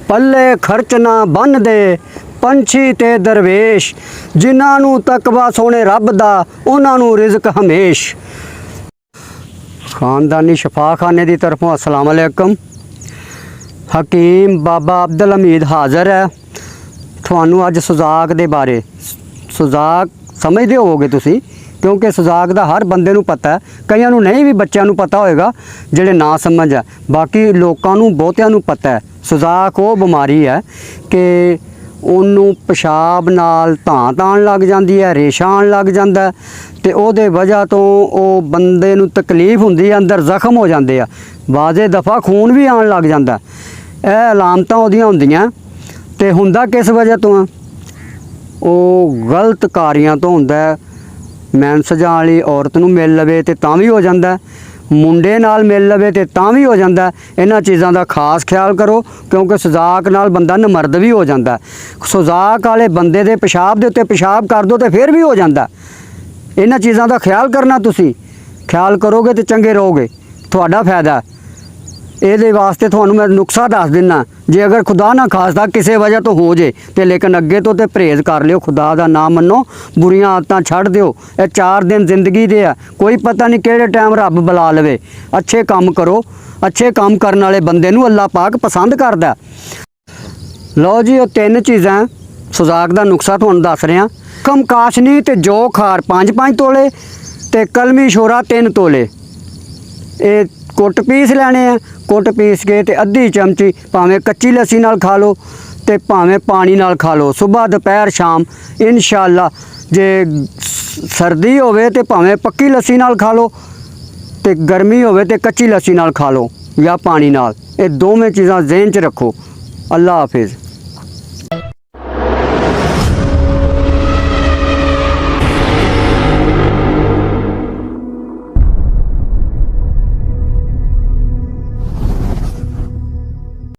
पल्ले खर्च ना बन दे पंछी ते दरवेश, जिन्हां नूं तकवा सोने रब दा उन्हां नूं रिज़क हमेश। खानदानी शफाखाने की तरफों अस्सलाम वालेकुम। हकीम बाबा अब्दुल हमीद हाज़र है थानू अज सुजाक दे बारे। सुजाक समझते होवोगे तुसी, क्योंकि सुजाक दा हर बंदे नूं पता है, कईयां नूं नहीं भी बच्चों नूं पता होएगा जिहड़े ना समझ है, बाकी लोकां नूं बहुतिआं नूं पता है। सुजाक वो बीमारी है कि ਉਹਨੂੰ पेशाब नाल धांत आउण लग जाती है, रेशा आउण लग जाता है, तो ਉਹਦੇ वजह तो ਉਹ ਬੰਦੇ ਨੂੰ तकलीफ ਹੁੰਦੀ है, अंदर ਜ਼ਖਮ हो जाते हैं, बाजे दफ़ा खून भी आउण लग जाता है। ਇਹ ਅਲਾਮਤਾਂ ਉਹਦੀਆਂ ਹੁੰਦੀਆਂ ਤੇ ਹੁੰਦਾ किस वजह तो ਆ? ਉਹ गलत ਕਾਰਿਆਂ ਤੋਂ ਹੁੰਦਾ। ਮੈਂਸ ਜਾਣ ਵਾਲੀ ਔਰਤ ਨੂੰ ਮਿਲ ਲਵੇ ਤੇ ਤਾਂ ਵੀ ਹੋ ਜਾਂਦਾ, ਮੁੰਡੇ ਨਾਲ ਮਿਲ ਲਵੇ ਤੇ ਤਾਂ ਵੀ ਹੋ ਜਾਂਦਾ। ਇਹਨਾਂ ਚੀਜ਼ਾਂ ਦਾ ਖਾਸ ਖਿਆਲ ਕਰੋ, ਕਿਉਂਕਿ ਸੁਜ਼ਾਕ ਨਾਲ ਬੰਦਾ ਨਮਰਦ ਵੀ ਹੋ ਜਾਂਦਾ। ਸੁਜ਼ਾਕ ਵਾਲੇ ਬੰਦੇ ਦੇ ਪਿਸ਼ਾਬ ਦੇ ਉੱਤੇ ਪਿਸ਼ਾਬ ਕਰ ਦੋ ਤੇ ਫਿਰ ਵੀ ਹੋ ਜਾਂਦਾ। ਇਹਨਾਂ ਚੀਜ਼ਾਂ ਦਾ ਖਿਆਲ ਕਰਨਾ, ਤੁਸੀਂ ਖਿਆਲ ਕਰੋਗੇ ਤੇ ਚੰਗੇ ਰਹੋਗੇ, ਤੁਹਾਡਾ ਫਾਇਦਾ। ਇਹਦੇ ਵਾਸਤੇ ਤੁਹਾਨੂੰ ਮੈਂ ਨੁਕਸਾ ਦੱਸ ਦਿੰਦਾ, ਜੇ ਅਗਰ ਖੁਦਾ ਨਾ ਖਾਸਤਾ ਕਿਸੇ ਵਜ੍ਹਾ ਤੋਂ ਹੋ ਜੇ ਤੇ ਲੇਕਿਨ ਅੱਗੇ ਤੋਂ ਤੇ ਪਰਹੇਜ਼ ਕਰ ਲਿਓ, ਖੁਦਾ ਦਾ ਨਾਮ ਮੰਨੋ, ਬੁਰੀਆਂ ਆਦਤਾਂ ਛੱਡ ਦਿਓ। ਇਹ 4 ਦਿਨ ਜ਼ਿੰਦਗੀ ਦੇ ਆ, ਕੋਈ ਪਤਾ ਨਹੀਂ ਕਿਹੜੇ ਟਾਈਮ ਰੱਬ ਬੁਲਾ ਲਵੇ। ਅੱਛੇ ਕੰਮ ਕਰੋ, ਅੱਛੇ ਕੰਮ ਕਰਨ ਵਾਲੇ ਬੰਦੇ ਨੂੰ ਅੱਲਾਹ ਪਾਕ ਪਸੰਦ ਕਰਦਾ। ਲਓ ਜੀ, ਉਹ 3 ਚੀਜ਼ਾਂ ਸੁਜ਼ਾਕ ਦਾ ਨੁਕਸਾ ਤੁਹਾਨੂੰ ਦੱਸ ਰਿਹਾ। ਕਮਕਾਸ਼ਨੀ ਤੇ ਜੋ ਖਾਰ 5-5 ਤੋਲੇ ਤੇ ਕਲਮੀ ਸ਼ੋਰਾ 3 ਤੋਲੇ। ਇਹ ਕੁੱਟ ਪੀਸ ਲੈਣੇ ਆ। ਕੁੱਟ ਪੀਸ ਕੇ ਤੇ ਅੱਧੀ ਚਮਚੀ ਭਾਵੇਂ ਕੱਚੀ ਲੱਸੀ ਨਾਲ ਖਾ ਲਓ ਤੇ ਭਾਵੇਂ ਪਾਣੀ ਨਾਲ ਖਾ ਲਓ, ਸਵੇਰ ਦੁਪਹਿਰ ਸ਼ਾਮ। ਇਨਸ਼ਾਅੱਲਾ ਜੇ ਸਰਦੀ ਹੋਵੇ ਤੇ ਭਾਵੇਂ ਪੱਕੀ ਲੱਸੀ ਨਾਲ ਖਾ ਲਓ ਤੇ ਗਰਮੀ ਹੋਵੇ ਤੇ ਕੱਚੀ ਲੱਸੀ ਨਾਲ ਖਾ ਲਓ ਜਾਂ ਪਾਣੀ ਨਾਲ। ਇਹ ਦੋਵੇਂ ਚੀਜ਼ਾਂ ਜ਼ਿਹਨ 'ਚ ਰੱਖੋ। ਅੱਲਾ ਹਾਫਿਜ਼।